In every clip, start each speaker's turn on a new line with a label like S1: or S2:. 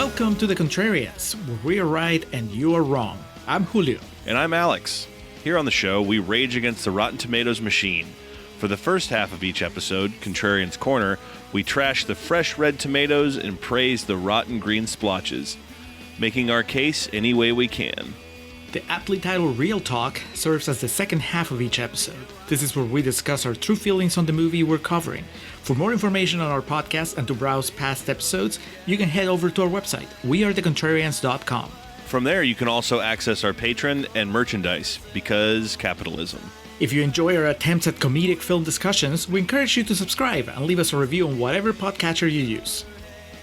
S1: Welcome to the Contrarians, where we are right and you are wrong. I'm Julio.
S2: And I'm Alex. Here on the show, we rage against the Rotten Tomatoes machine. For the first half of each episode, Contrarians Corner, we trash the fresh red tomatoes and praise the rotten green splotches, making our case any way we can.
S1: The aptly titled Real Talk serves as the second half of each episode. This is where we discuss our true feelings on the movie we're covering. For more information on our podcast and to browse past episodes, you can head over to our website, wearethecontrarians.com.
S2: From there, you can also access our Patreon and merchandise, because capitalism.
S1: If you enjoy our attempts at comedic film discussions, we encourage you to subscribe and leave us a review on whatever podcatcher you use.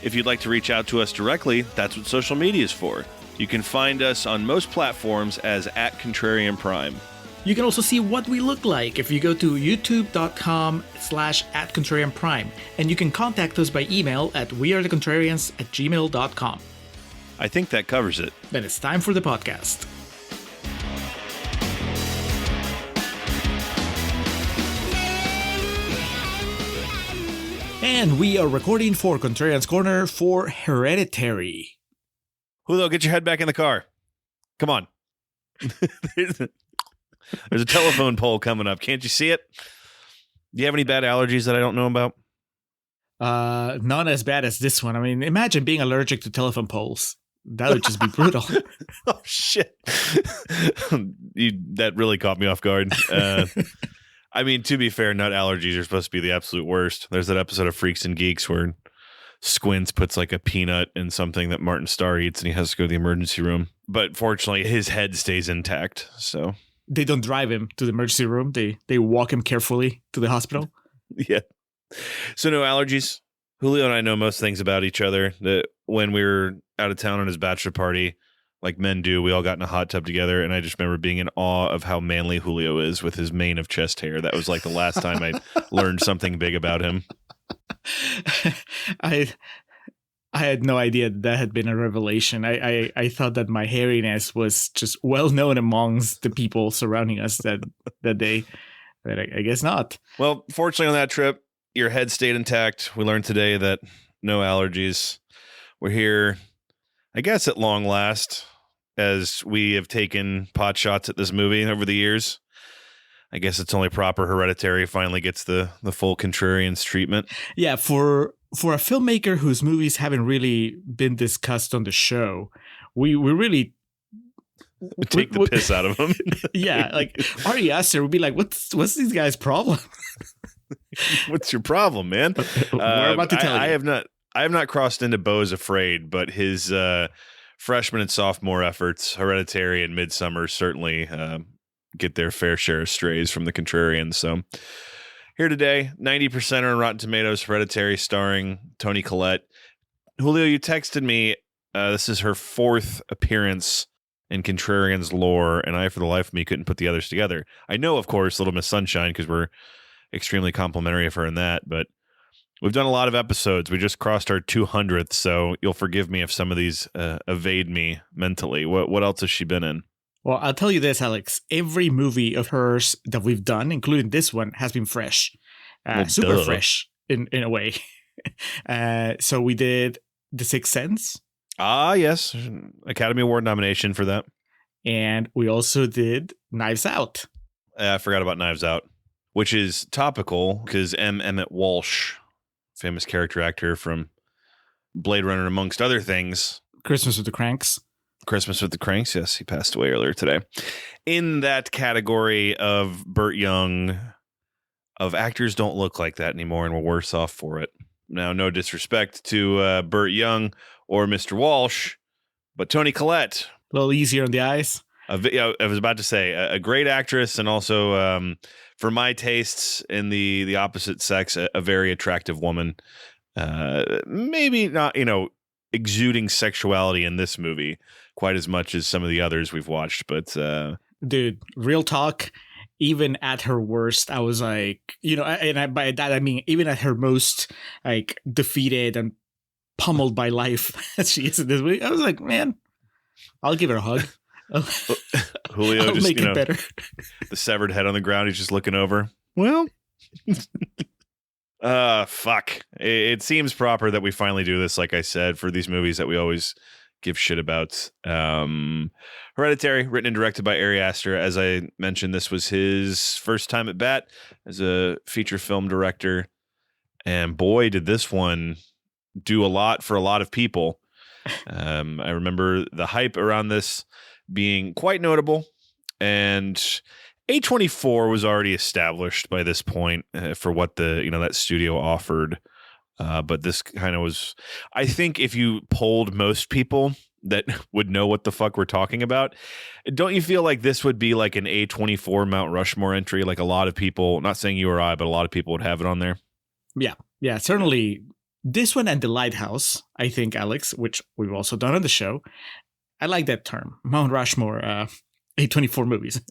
S2: If you'd like to reach out to us directly, that's what social media is for. You can find us on most platforms as @ContrarianPrime.
S1: You can also see what we look like if you go to youtube.com/@ContrarianPrime, and you can contact us by email at wearethecontrarians@gmail.com.
S2: I think that covers it.
S1: Then it's time for the podcast. And we are recording for Contrarians Corner for Hereditary.
S2: Julio, get your head back in the car. Come on. There's a telephone pole coming up. Can't you see it? Do you have any bad allergies that I don't know about?
S1: Not as bad as this one. I mean, imagine being allergic to telephone poles. That would just be brutal.
S2: Oh, shit. That really caught me off guard. I mean, to be fair, nut allergies are supposed to be the absolute worst. There's that episode of Freaks and Geeks where Squints puts like a peanut in something that Martin Starr eats and he has to go to the emergency room. But fortunately, his head stays intact. So
S1: they don't drive him to the emergency room. They walk him carefully to the hospital.
S2: Yeah. So no allergies. Julio and I know most things about each other. That when we were out of town on his bachelor party, like men do, we all got in a hot tub together, and I just remember being in awe of how manly Julio is with his mane of chest hair. That was like the last time I learned something big about him.
S1: I had no idea that had been a revelation. I thought that my hairiness was just well known amongst the people surrounding us that day, but I guess not.
S2: Well, fortunately on that trip, your head stayed intact. We learned today that no allergies. We're here, I guess, at long last, as we have taken pot shots at this movie over the years. I guess it's only proper Hereditary finally gets the full Contrarians treatment. Yeah,
S1: for a filmmaker whose movies haven't really been discussed on the show, we really
S2: take the piss out of them.
S1: Yeah, like Ari Aster would be like, "What's these guys' problem?
S2: What's your problem, man?"
S1: We're about to tell you.
S2: I have not crossed into Beau's Afraid, but his freshman and sophomore efforts, Hereditary and Midsummer, certainly get their fair share of strays from the Contrarians. So here today, 90% on Rotten Tomatoes, Hereditary, starring Toni Collette. Julio, you texted me. This is her fourth appearance in Contrarians lore, and I, for the life of me, couldn't put the others together. I know, of course, Little Miss Sunshine, because we're extremely complimentary of her in that, but we've done a lot of episodes. We just crossed our 200th, so you'll forgive me if some of these evade me mentally. What else has she been in?
S1: Well, I'll tell you this, Alex. Every movie of hers that we've done, including this one, has been fresh. Super fresh in a way. So we did The Sixth Sense.
S2: Ah, yes. Academy Award nomination for that.
S1: And we also did Knives Out.
S2: I forgot about Knives Out, which is topical because Emmett Walsh, famous character actor from Blade Runner, amongst other things.
S1: Christmas with the Cranks,
S2: yes. He passed away earlier today. In that category of Burt Young, of actors don't look like that anymore and we're worse off for it. Now, no disrespect to Burt Young or Mr. Walsh, but Toni Collette.
S1: A little easier on the eyes.
S2: I was about to say, a great actress, and also, for my tastes in the opposite sex, a very attractive woman. Maybe not, exuding sexuality in this movie quite as much as some of the others we've watched, but
S1: dude, real talk, even at her worst, I was like, by that I mean even at her most like defeated and pummeled by life as she is in this movie, I was like, man, I'll give her a hug.
S2: Julio
S1: I'll
S2: just
S1: make it better.
S2: The severed head on the ground, he's just looking over. Well, Fuck. It seems proper that we finally do this, like I said, for these movies that we always give shit about. Hereditary, written and directed by Ari Aster. As I mentioned, this was his first time at bat as a feature film director. And boy, did this one do a lot for a lot of people. I remember the hype around this being quite notable. And A24 was already established by this point for what that studio offered. But this kind of was, I think if you polled most people that would know what the fuck we're talking about, don't you feel like this would be like an A24 Mount Rushmore entry? Like a lot of people, not saying you or I, but a lot of people would have it on there.
S1: Yeah, certainly this one and The Lighthouse, I think, Alex, which we've also done on the show. I like that term, Mount Rushmore, A24 movies.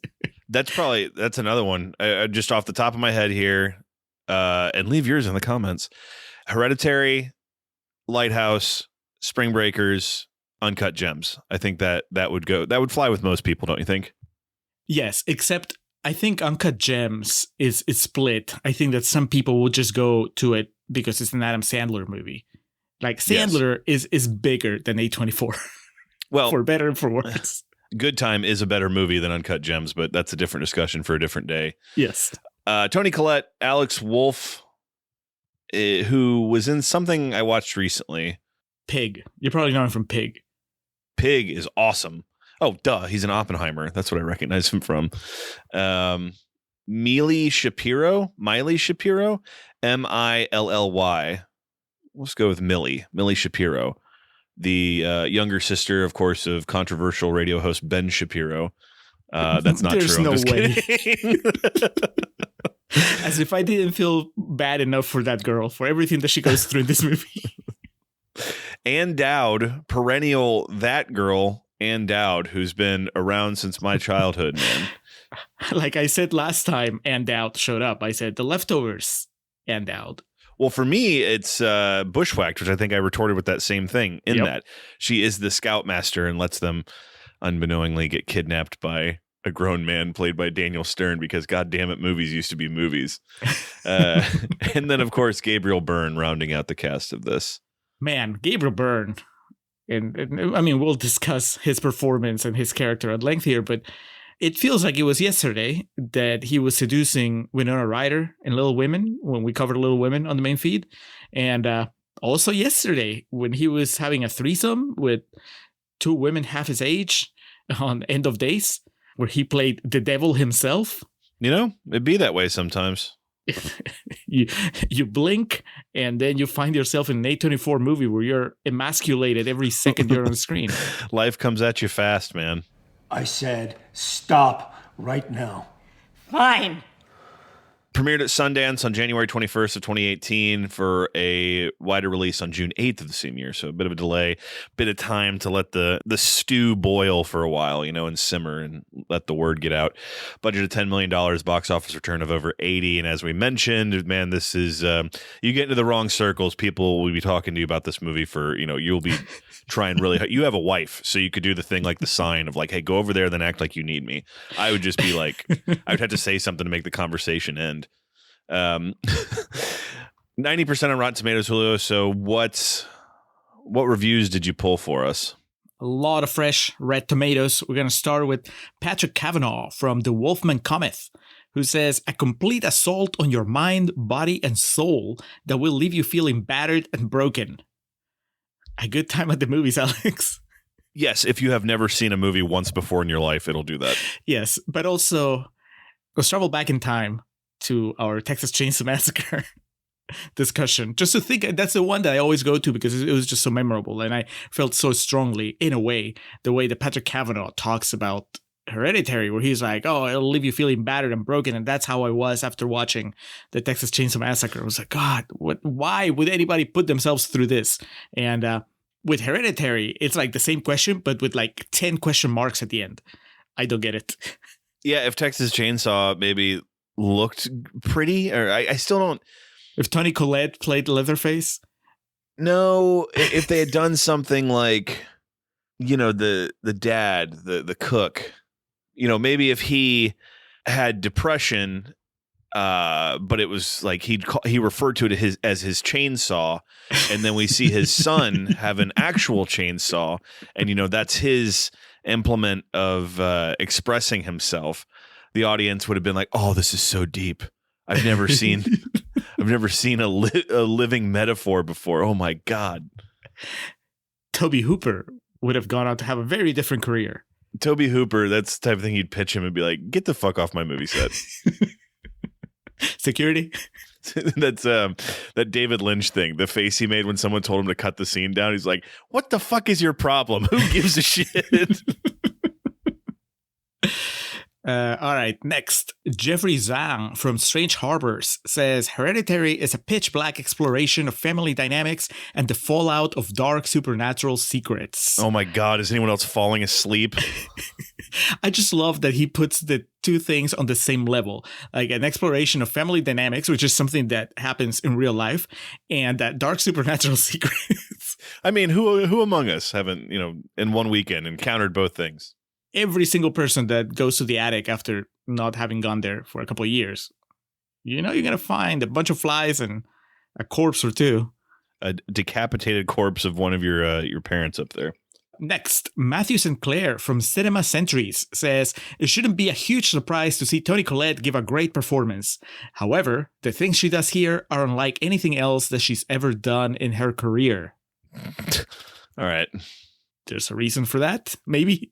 S2: That's another one. Just off the top of my head here, and leave yours in the comments. Hereditary, Lighthouse, Spring Breakers, Uncut Gems. I think that would fly with most people, don't you think?
S1: Yes, except I think Uncut Gems is split. I think that some people will just go to it because it's an Adam Sandler movie. Like Sandler is bigger than A24. Well, for better and for worse.
S2: Good Time is a better movie than Uncut Gems, but that's a different discussion for a different day.
S1: Yes.
S2: Toni Collette, Alex Wolff, who was in something I watched recently.
S1: Pig. You're probably knowing from Pig.
S2: Pig is awesome. Oh, duh. He's an Oppenheimer. That's what I recognize him from. Millie Shapiro, Miley, Milly. Let's go with Millie Shapiro. The younger sister, of course, of controversial radio host Ben Shapiro. That's not
S1: There's
S2: true.
S1: No
S2: I'm just
S1: way.
S2: kidding.
S1: As if I didn't feel bad enough for that girl, for everything that she goes through in this movie.
S2: Ann Dowd, perennial that girl, Ann Dowd, who's been around since my childhood, man.
S1: Like I said last time Ann Dowd showed up, I said The Leftovers, Ann Dowd.
S2: Well, for me, it's Bushwhacked, which I think I retorted with that same thing in that she is the scoutmaster and lets them unbeknowingly get kidnapped by a grown man played by Daniel Stern because, God damn it, movies used to be movies. And then, of course, Gabriel Byrne rounding out the cast of this.
S1: Man, Gabriel Byrne. And I mean, we'll discuss his performance and his character at length here, but it feels like it was yesterday that he was seducing Winona Ryder in Little Women when we covered Little Women on the main feed. And also yesterday when he was having a threesome with two women half his age on End of Days, where he played the devil himself.
S2: You know, it'd be that way sometimes.
S1: You blink and then you find yourself in an A24 movie where you're emasculated every second you're on screen.
S2: Life comes at you fast, man.
S3: I said, stop right now.
S4: Fine.
S2: Premiered at Sundance on January 21st of 2018 for a wider release on June 8th of the same year. So a bit of a delay, bit of time to let the stew boil for a while, and simmer and let the word get out. Budget of $10 million, box office return of over 80. And as we mentioned, man, this is, you get into the wrong circles. People will be talking to you about this movie for, you'll be trying really hard. You have a wife, so you could do the thing like the sign of like, hey, go over there, then act like you need me. I would just be like, I would have to say something to make the conversation end. 90% on Rotten Tomatoes, Julio. So what reviews did you pull for us?
S1: A lot of fresh red tomatoes. We're going to start with Patrick Cavanaugh from The Wolfman Cometh, who says, a complete assault on your mind, body, and soul that will leave you feeling battered and broken. A good time at the movies, Alex.
S2: Yes, if you have never seen a movie once before in your life, it'll do that.
S1: Yes, but also, let's travel back in time to our Texas Chainsaw Massacre discussion. Just to think, that's the one that I always go to because it was just so memorable. And I felt so strongly, in a way, the way that Patrick Cavanaugh talks about Hereditary, where he's like, oh, it'll leave you feeling battered and broken. And that's how I was after watching the Texas Chainsaw Massacre. I was like, God, why would anybody put themselves through this? And with Hereditary, it's like the same question, but with like 10 question marks at the end. I don't get it.
S2: Yeah, if Texas Chainsaw maybe looked pretty, or I still don't.
S1: If Toni Collette played Leatherface?
S2: No, if they had done something like, the dad, the cook, maybe if he had depression But it was like he referred to it as his chainsaw, and then we see his son have an actual chainsaw, and that's his implement of expressing himself. The audience would have been like, "Oh, this is so deep. I've never seen a living metaphor before. Oh my God."
S1: Toby Hooper would have gone on to have a very different career.
S2: Toby Hooper, that's the type of thing you'd pitch him and be like, "Get the fuck off my movie set."
S1: Security.
S2: That's that David Lynch thing. The face he made when someone told him to cut the scene down. He's like, "What the fuck is your problem? Who gives a shit?"
S1: All right, next. Jeffrey Zhang from Strange Harbors says Hereditary is a pitch black exploration of family dynamics and the fallout of dark supernatural secrets.
S2: Oh my God, is anyone else falling asleep?
S1: I just love that he puts the two things on the same level, like an exploration of family dynamics, which is something that happens in real life, and that dark supernatural secrets.
S2: I mean, who among us haven't, in one weekend encountered both things?
S1: Every single person that goes to the attic after not having gone there for a couple of years, you're going to find a bunch of flies and a corpse or two.
S2: A decapitated corpse of one of your parents up there.
S1: Next, Matthew Sinclair from Cinema Centuries says, it shouldn't be a huge surprise to see Toni Collette give a great performance. However, the things she does here are unlike anything else that she's ever done in her career.
S2: All right.
S1: There's a reason for that, maybe?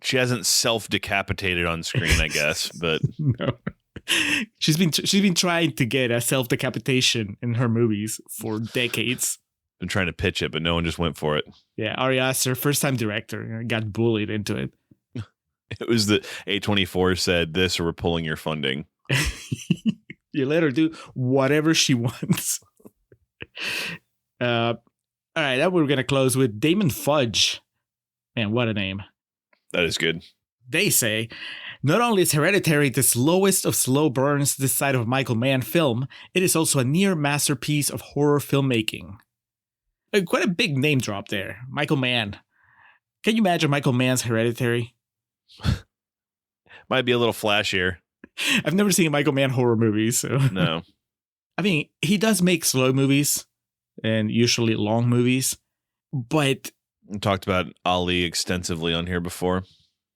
S2: She hasn't self-decapitated on screen, I guess, but
S1: no. She's been trying to get a self-decapitation in her movies for decades.
S2: Been trying to pitch it, but no one just went for it.
S1: Yeah, Ari Aster, first-time director, got bullied into it.
S2: It was the A24 said this, or we're pulling your funding.
S1: You let her do whatever she wants. All right, that we're gonna close with Damon Fudge. Man, what a name!
S2: That is good.
S1: They say, not only is Hereditary the slowest of slow burns this side of Michael Mann film, it is also a near masterpiece of horror filmmaking. Quite a big name drop there. Michael Mann. Can you imagine Michael Mann's Hereditary?
S2: Might be a little flashier.
S1: I've never seen Michael Mann horror movies. So.
S2: No.
S1: I mean, he does make slow movies and usually long movies, but...
S2: We talked about Ali extensively on here before.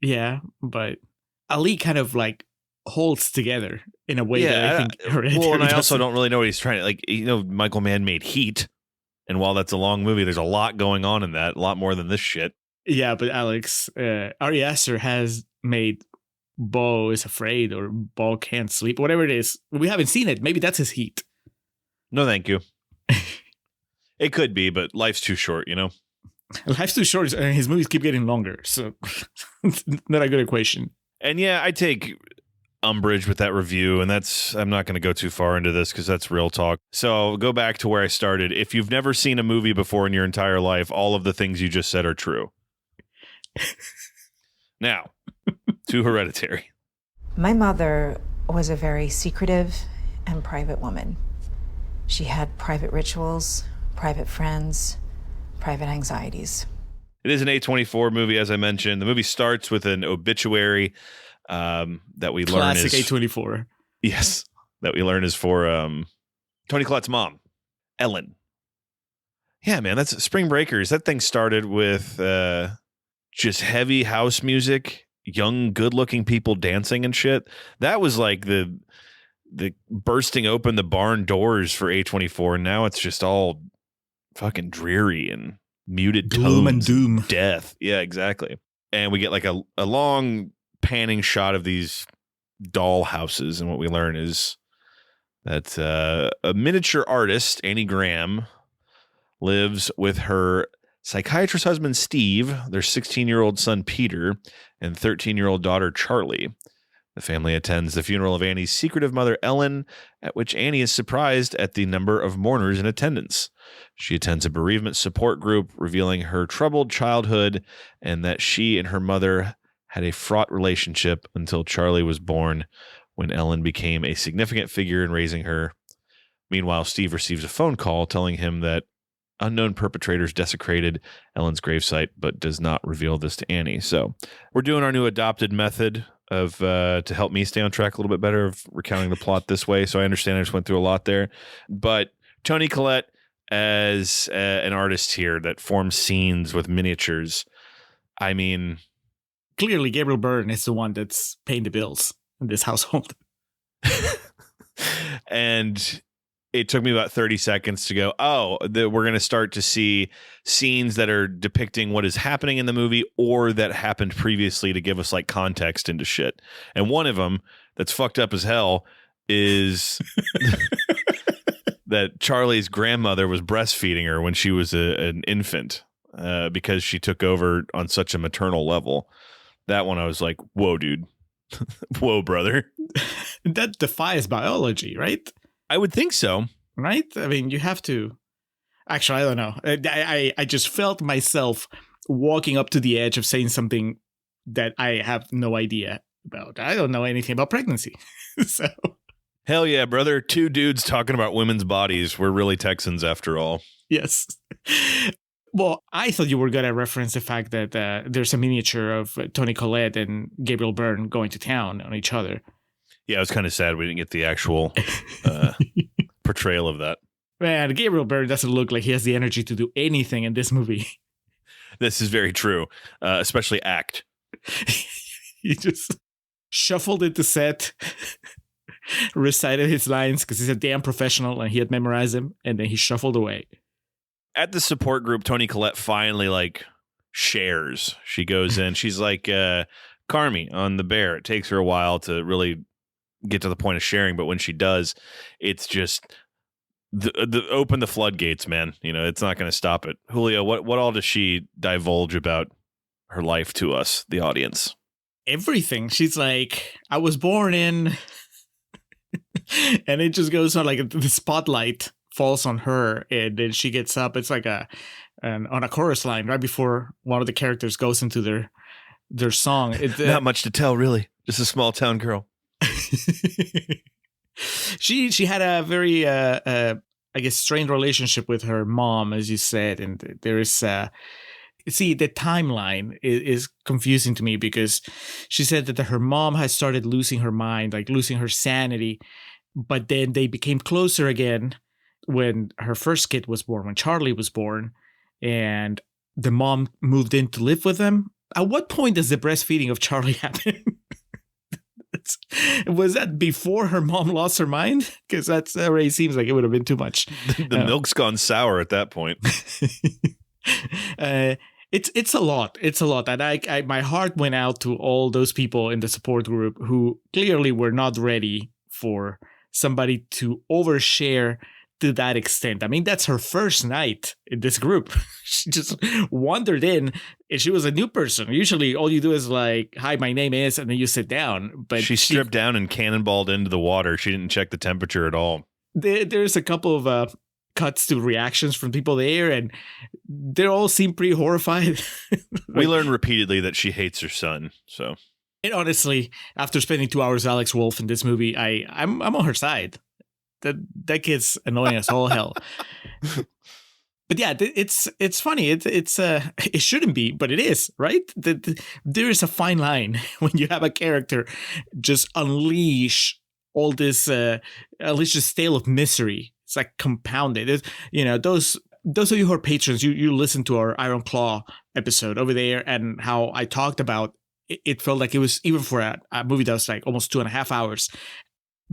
S1: Yeah, but Ali kind of like holds together in a way that I think Hereditary
S2: Well, and I also
S1: doesn't.
S2: don't really know what he's trying to... Like, Michael Mann made Heat, and while that's a long movie, there's a lot going on in that, a lot more than this shit.
S1: Yeah, but Alex, Ari Aster has made Bo is Afraid or Bo Can't Sleep, whatever it is. We haven't seen it. Maybe that's his Heat.
S2: No, thank you. It could be, but life's too short,
S1: Life's too short, and his movies keep getting longer, so not a good equation.
S2: And yeah, I take umbrage with that review, and I'm not going to go too far into this because that's real talk. So I'll go back to where I started. If you've never seen a movie before in your entire life, all of the things you just said are true. Now, to Hereditary.
S4: My mother was a very secretive and private woman. She had private rituals, private friends, private anxieties.
S2: It is an A24 movie, as I mentioned. The movie starts with an obituary that we learn is...
S1: Classic A24.
S2: Yes, that we learn is for Toni Collette's mom, Ellen. Yeah, man, that's Spring Breakers. That thing started with just heavy house music, young, good-looking people dancing and shit. That was like the bursting open the barn doors for A24, and now it's just all fucking dreary and muted
S1: gloom and doom,
S2: death. Yeah, exactly. And we get like a long panning shot of these doll houses, and what we learn is that a miniature artist, Annie Graham, lives with her psychiatrist husband Steve, their 16-year-old son Peter, and 13-year-old daughter Charlie. The family attends the funeral of Annie's secretive mother, Ellen, at which Annie is surprised at the number of mourners in attendance. She attends a bereavement support group, revealing her troubled childhood and that she and her mother had a fraught relationship until Charlie was born, when Ellen became a significant figure in raising her. Meanwhile, Steve receives a phone call telling him that unknown perpetrators desecrated Ellen's gravesite, but does not reveal this to Annie. So we're doing our new adopted method of to help me stay on track a little bit better of recounting the plot this way. So I understand I just went through a lot there. But Toni Collette as an artist here that forms scenes with miniatures. I mean,
S1: clearly Gabriel Byrne is the one that's paying the bills in this household.
S2: And it took me about 30 seconds to go, we're going to start to see scenes that are depicting what is happening in the movie or that happened previously to give us like context into shit. And one of them that's fucked up as hell is that Charlie's grandmother was breastfeeding her when she was an infant because she took over on such a maternal level. That one I was like, whoa, dude. Whoa, brother.
S1: That defies biology, right?
S2: I would think so.
S1: Right? I mean, you have to. Actually, I don't know. I just felt myself walking up to the edge of saying something that I have no idea about. I don't know anything about pregnancy. So.
S2: Hell yeah, brother. 2 dudes talking about women's bodies. We're really Texans after all.
S1: Yes. Well, I thought you were going to reference the fact that there's a miniature of Toni Collette and Gabriel Byrne going to town on each other.
S2: Yeah, I was kind of sad we didn't get the actual portrayal of that.
S1: Man, Gabriel Byrne doesn't look like he has the energy to do anything in this movie.
S2: This is very true, especially act.
S1: He just shuffled into set, recited his lines because he's a damn professional and he had memorized them, and then he shuffled away.
S2: At the support group, Toni Collette finally like shares. She goes in. She's like Carmi on The Bear. It takes her a while to really get to the point of sharing, but when she does, it's just the open the floodgates, man. You know, it's not going to stop it. Julio, what all does she divulge about her life to us, the audience?
S1: Everything. She's like, I was born in, and it just goes on like the spotlight falls on her, and then she gets up. It's like on a chorus line right before one of the characters goes into their song.
S2: Not much to tell, really. Just a small town girl.
S1: She had a very I guess strained relationship with her mom, as you said, and there is see, the timeline is confusing to me because she said that her mom had started losing her mind, like losing her sanity, but then they became closer again when her first kid was born, when Charlie was born, and the mom moved in to live with them. At what point does the breastfeeding of Charlie happen? Was that before her mom lost her mind? Because that already seems like it would have been too much.
S2: The milk's gone sour at that point.
S1: It's a lot. It's a lot. And I my heart went out to all those people in the support group who clearly were not ready for somebody to overshare to that extent. I mean, that's her first night in this group. She just wandered in and she was a new person. Usually all you do is like, hi, my name is, and then you sit down. But
S2: she stripped down and cannonballed into the water. She didn't check the temperature at all.
S1: There's a couple of cuts to reactions from people there, and they all seem pretty horrified.
S2: We learned repeatedly that she hates her son. So,
S1: and honestly, after spending 2 hours with Alex Wolff in this movie, I'm on her side. That kid's annoying as all hell. But yeah, it's funny. It shouldn't be, but it is, right? There is a fine line when you have a character just unleash all this tale of misery. It's like compounded. Those of you who are patrons, you listen to our Iron Claw episode over there, and how I talked about it felt like it was, even for a movie that was like almost 2.5 hours.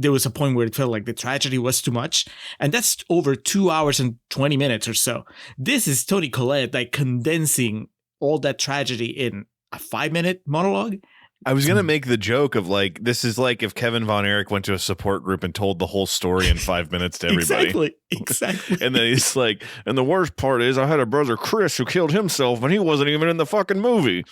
S1: There was a point where it felt like the tragedy was too much. And that's over 2 hours and 20 minutes or so. This is Toni Collette like condensing all that tragedy in a 5-minute monologue.
S2: I was going to make the joke of like, this is like if Kevin Von Erich went to a support group and told the whole story in 5 minutes to everybody.
S1: Exactly.
S2: And then he's like, and the worst part is I had a brother, Chris, who killed himself and he wasn't even in the fucking movie.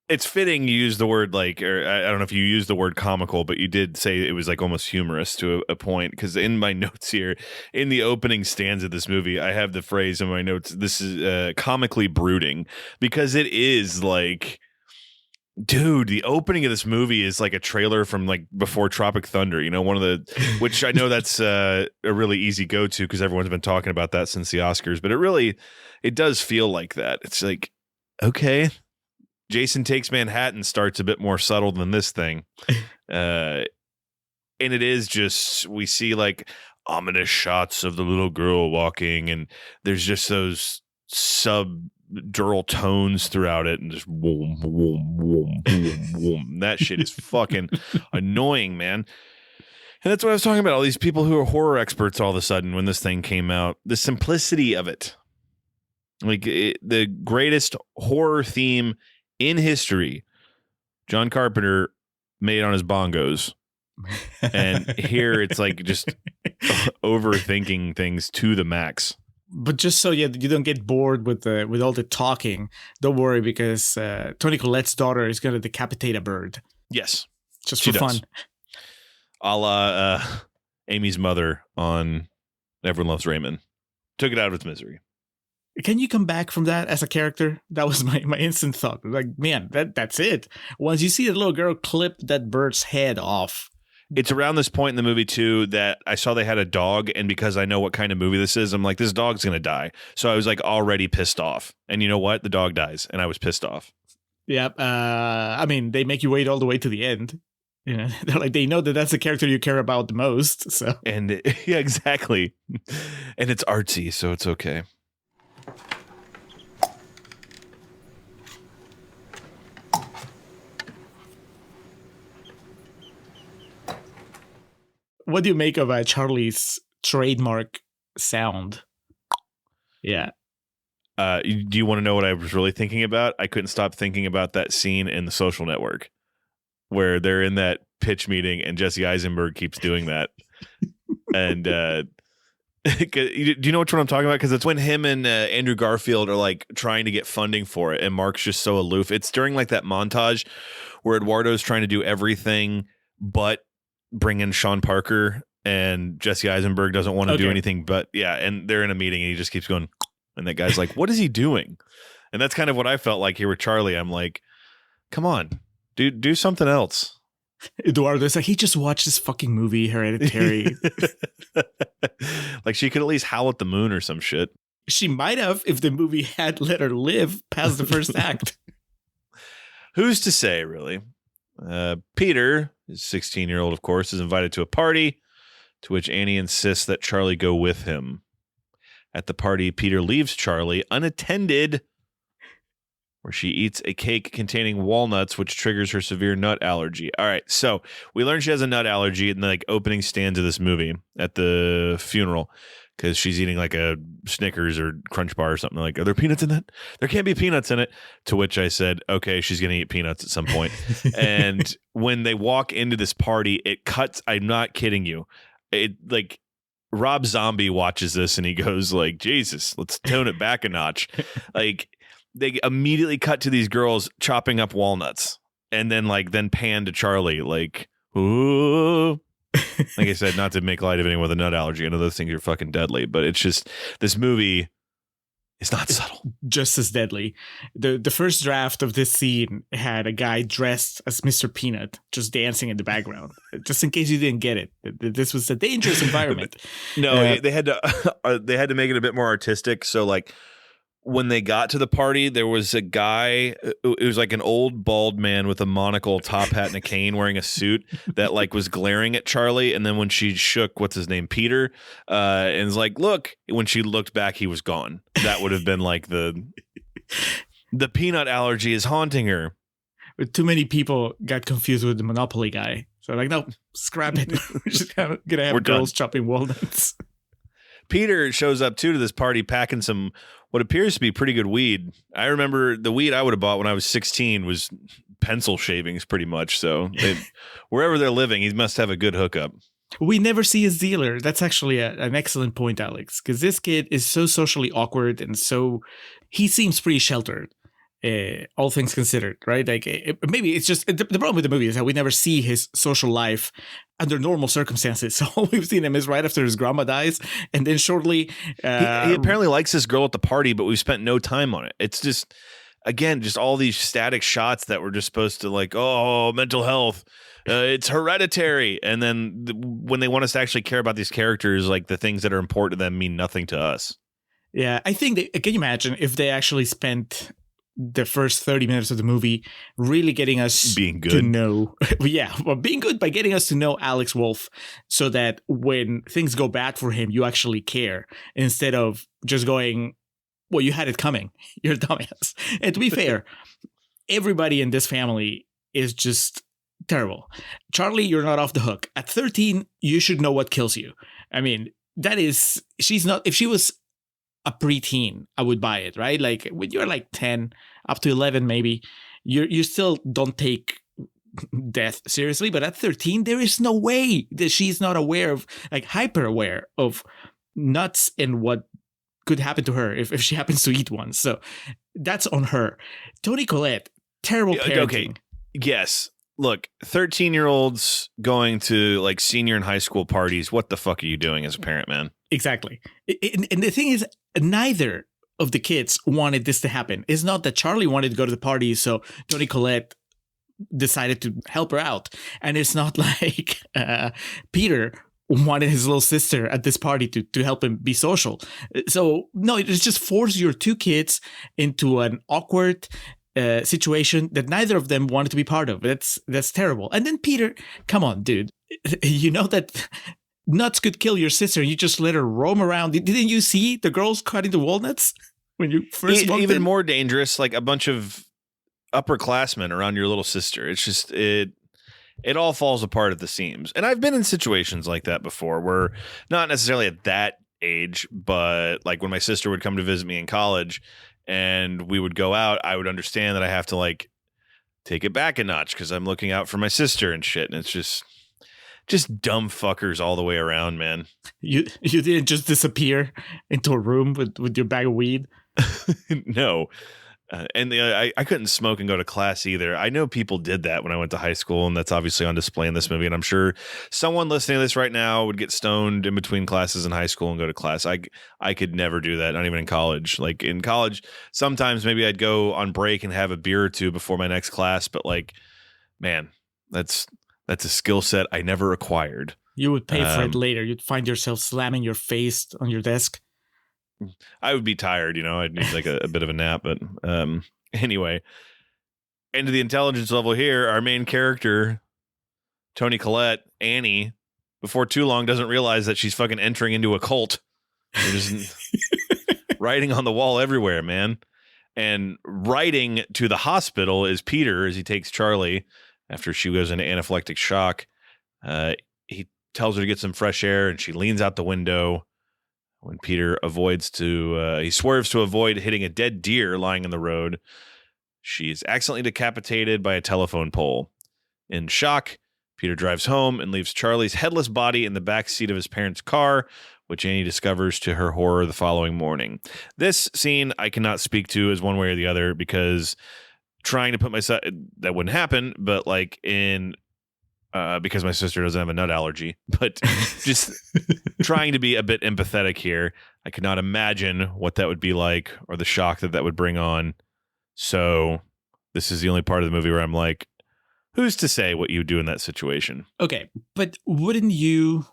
S2: It's fitting you use the word like, or I don't know if you used the word comical, but you did say it was like almost humorous to a point. Because in my notes here, in the opening stanza of this movie, I have the phrase in my notes, this is comically brooding, because it is like, dude, the opening of this movie is like a trailer from like before Tropic Thunder, one of the, which I know that's a really easy go-to because everyone's been talking about that since the Oscars, but it does feel like that. It's like, okay, Jason Takes Manhattan starts a bit more subtle than this thing. And it is just, we see like ominous shots of the little girl walking, and there's just those subdural tones throughout it, and just boom, boom, boom, boom, boom. That shit is fucking annoying, man. And that's what I was talking about. All these people who are horror experts all of a sudden when this thing came out, the simplicity of it. Like the greatest horror theme in history, John Carpenter made on his bongos. And here it's like just overthinking things to the max.
S1: But just so you don't get bored with all the talking, don't worry, because Toni Collette's daughter is going to decapitate a bird.
S2: Yes.
S1: Just for fun.
S2: A la Amy's mother on Everyone Loves Raymond. Took it out of its misery.
S1: Can you come back from that as a character? That was my instant thought. Like, man, that's it. Once you see the little girl clip that bird's head off.
S2: It's around this point in the movie, too, that I saw they had a dog. And because I know what kind of movie this is, I'm like, this dog's going to die. So I was like already pissed off. And you know what? The dog dies. And I was pissed off.
S1: Yep. I mean, they make you wait all the way to the end. You know, they're like, they know that that's the character you care about the most. So,
S2: and yeah, exactly. And it's artsy, so it's okay.
S1: What do you make of Charlie's trademark sound? Yeah.
S2: Do you want to know what I was really thinking about? I couldn't stop thinking about that scene in The Social Network where they're in that pitch meeting and Jesse Eisenberg keeps doing that. And do you know which one I'm talking about? Because it's when him and Andrew Garfield are like trying to get funding for it, and Mark's just so aloof. It's during like that montage where Eduardo's trying to do everything but bring in Sean Parker, and Jesse Eisenberg doesn't want to do anything but, yeah, and they're in a meeting and he just keeps going, and that guy's like, what is he doing? And that's kind of what I felt like here with Charlie. I'm like, come on, do something else.
S1: Eduardo's like, he just watched this fucking movie, Hereditary.
S2: Like she could at least howl at the moon or some shit.
S1: She might have if the movie had let her live past the first act.
S2: Who's to say, really? Peter, his 16-year-old, of course, is invited to a party to which Annie insists that Charlie go with him. At the party, Peter leaves Charlie unattended, where she eats a cake containing walnuts, which triggers her severe nut allergy. All right, so we learn she has a nut allergy in the like opening stanza of this movie at the funeral, because she's eating like a Snickers or Crunch Bar or something. Like, are there peanuts in that? There can't be peanuts in it. To which I said, okay, she's going to eat peanuts at some point. And when they walk into this party, it cuts. I'm not kidding you. It like Rob Zombie watches this and he goes like, Jesus, let's tone it back a notch. Like they immediately cut to these girls chopping up walnuts, and then pan to Charlie like, ooh. Like I said, not to make light of anyone with a nut allergy. I know those things are fucking deadly, but it's just, this movie is not subtle.
S1: Just as deadly. The first draft of this scene had a guy dressed as Mr. Peanut just dancing in the background. Just in case you didn't get it. This was a dangerous environment.
S2: No, they had to make it a bit more artistic. So like when they got to the party, there was a guy, it was like an old bald man with a monocle, top hat, and a cane wearing a suit that like was glaring at Charlie. And then when she shook, what's his name, Peter, and was like, look, when she looked back, he was gone. That would have been like the peanut allergy is haunting her.
S1: But too many people got confused with the Monopoly guy. So like, no, scrap it. We're just gonna have girls chopping walnuts.
S2: Peter shows up too to this party packing some what appears to be pretty good weed. I remember the weed I would have bought when I was 16 was pencil shavings pretty much. So wherever they're living, he must have a good hookup.
S1: We never see his dealer. That's actually an excellent point, Alex, because this kid is so socially awkward and he seems pretty sheltered. All things considered, right? Like maybe it's just the problem with the movie is that we never see his social life under normal circumstances. So all we've seen him is right after his grandma dies, and then shortly
S2: he apparently likes this girl at the party, but we've spent no time on it. It's just again just all these static shots that we're just supposed to like, oh, mental health. It's hereditary, and then when they want us to actually care about these characters, like the things that are important to them mean nothing to us.
S1: Yeah, I think can you imagine if they actually spent the first 30 minutes of the movie, really getting us
S2: Being good.
S1: to know. Yeah, well, being good by getting us to know Alex Wolff so that when things go bad for him, you actually care instead of just going, well, you had it coming. You're a dumbass. And to be fair, everybody in this family is just terrible. Charlie, you're not off the hook. At 13, you should know what kills you. I mean, she's not, if she was a preteen, I would buy it, right? Like when you're like 10 up to 11, maybe you still don't take death seriously. But at 13, there is no way that she's not aware of, like, hyper aware of nuts and what could happen to her if she happens to eat one. So that's on her. Toni Collette, terrible parenting.
S2: Okay. Yes. Look, 13-year-olds going to like senior and high school parties. What the fuck are you doing as a parent, man?
S1: Exactly. And the thing is, neither of the kids wanted this to happen. It's not that Charlie wanted to go to the party, so Toni Collette decided to help her out. And it's not like Peter wanted his little sister at this party to help him be social. So, no, it's just force your two kids into an awkward situation that neither of them wanted to be part of. That's terrible. And then Peter, come on, dude. You know that nuts could kill your sister. You just let her roam around. Didn't you see the girls cutting the walnuts when you first walked
S2: even
S1: in?
S2: more dangerous, like a bunch of upperclassmen around your little sister. It's just it all falls apart at the seams. And I've been in situations like that before, where not necessarily at that age, but like when my sister would come to visit me in college and we would go out, I would understand that I have to like take it back a notch because I'm looking out for my sister and shit. And it's just dumb fuckers all the way around, man. You
S1: didn't just disappear into a room with your bag of weed?
S2: No. I couldn't smoke and go to class either. I know people did that when I went to high school, and that's obviously on display in this movie. And I'm sure someone listening to this right now would get stoned in between classes in high school and go to class. I could never do that, not even in college. Like in college, sometimes maybe I'd go on break and have a beer or two before my next class. But like, man, that's a skill set I never acquired.
S1: You would pay for it later. You'd find yourself slamming your face on your desk.
S2: I would be tired, I'd need like a bit of a nap. But anyway, into the intelligence level here, our main character, Toni Collette, Annie, before too long doesn't realize that she's fucking entering into a cult. There's writing on the wall everywhere, man. And writing to the hospital is Peter as he takes Charlie after she goes into anaphylactic shock. He tells her to get some fresh air, and she leans out the window. When Peter he swerves to avoid hitting a dead deer lying in the road, she is accidentally decapitated by a telephone pole. In shock, Peter drives home and leaves Charlie's headless body in the back seat of his parents' car, which Annie discovers to her horror the following morning. This scene I cannot speak to as one way or the other because trying to put myself, that wouldn't happen, but like because my sister doesn't have a nut allergy, but just trying to be a bit empathetic here. I could not imagine what that would be like or the shock that would bring on. So this is the only part of the movie where I'm like, who's to say what you would do in that situation?
S1: Okay, but wouldn't you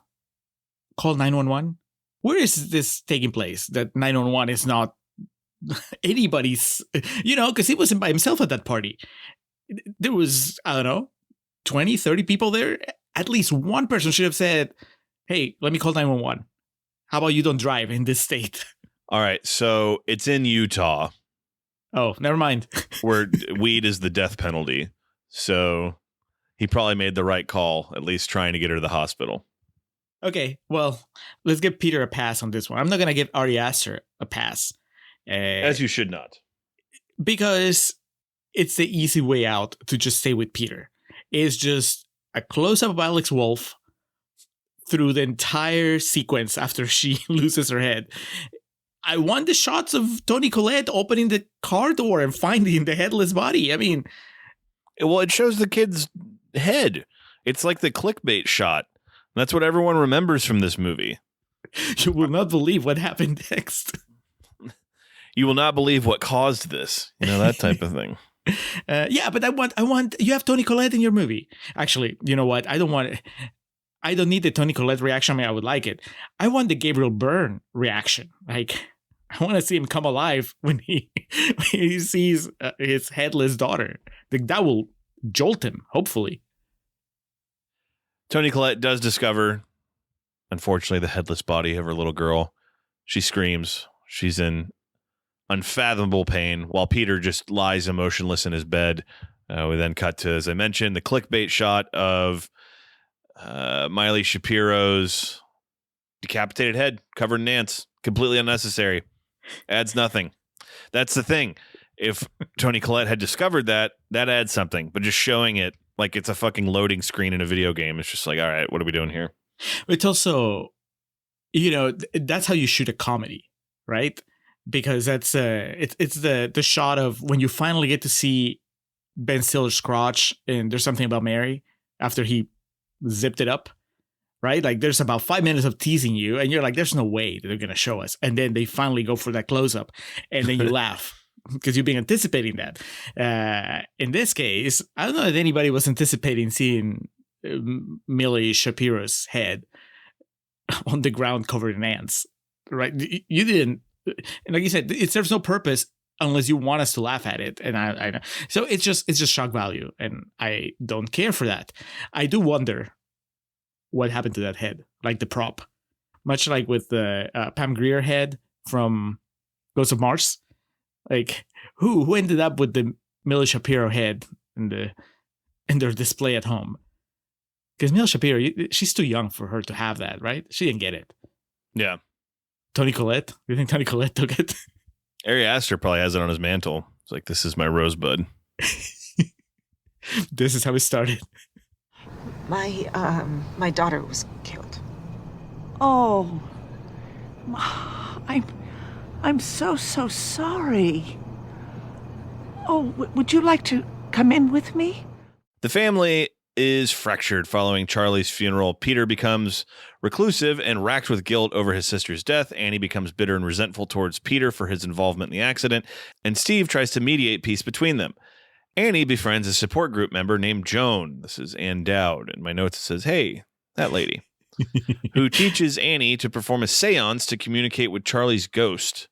S1: call 911? Where is this taking place? That 911 is not anybody's, because he wasn't by himself at that party. There was, I don't know, 20, 30 people there. At least one person should have said, hey, let me call 911. How about you don't drive in this state?
S2: All right. So it's in Utah.
S1: Oh, never mind.
S2: Where weed is the death penalty. So he probably made the right call, at least trying to get her to the hospital.
S1: Okay. Well, let's give Peter a pass on this one. I'm not going to give Ari Aster a pass.
S2: As you should not. Because
S1: it's the easy way out to just stay with Peter. Is just a close-up of Alex Wolff through the entire sequence after she loses her head. I want the shots of Toni Collette opening the car door and finding the headless body. I mean...
S2: Well, it shows the kid's head. It's like the clickbait shot. That's what everyone remembers from this movie.
S1: You will not believe what happened next.
S2: You will not believe what caused this. That type of thing.
S1: Yeah, but I want you have Toni Collette in your movie. Actually, you know what? I don't need the Toni Collette reaction. I mean, I would like it. I want the Gabriel Byrne reaction. Like, I want to see him come alive when he sees his headless daughter. That will jolt him, hopefully.
S2: Toni Collette does discover, unfortunately, the headless body of her little girl. She screams. She's in unfathomable pain while Peter just lies emotionless in his bed. We then cut to, as I mentioned, the clickbait shot of Miley Shapiro's decapitated head covered in ants. Completely unnecessary. Adds nothing. That's the thing. If Toni Collette had discovered that adds something. But just showing it like it's a fucking loading screen in a video game, it's just like, all right, what are we doing here?
S1: It's also, that's how you shoot a comedy, right? Because that's it's the shot of when you finally get to see Ben Stiller's crotch and There's Something About Mary after he zipped it up, right? Like there's about 5 minutes of teasing you and you're like, there's no way that they're going to show us. And then they finally go for that close up and then you laugh because you've been anticipating that. In this case, I don't know if anybody was anticipating seeing Millie Shapiro's head on the ground covered in ants, right? You didn't. And like you said, it serves no purpose unless you want us to laugh at it. And I know. So it's just shock value. And I don't care for that. I do wonder what happened to that head, like the prop, much like with the Pam Grier head from Ghost of Mars. Like who ended up with the Millie Shapiro head in their display at home? Because Millie Shapiro, she's too young for her to have that, right? She didn't get it.
S2: Yeah.
S1: Toni Collette? Do you think Toni Collette took it?
S2: Ari Aster probably has it on his mantle. It's like, this is my rosebud.
S1: This is how it started.
S5: My daughter was killed.
S6: Oh, I'm so sorry. Oh, would you like to come in with me?
S2: The family is fractured following Charlie's funeral. Peter becomes reclusive and racked with guilt over his sister's death. Annie becomes bitter and resentful towards Peter for his involvement in the accident, and Steve tries to mediate peace between them. Annie befriends a support group member named Joan. This is Ann Dowd. In my notes it says, hey, that lady, who teaches Annie to perform a seance to communicate with Charlie's ghost.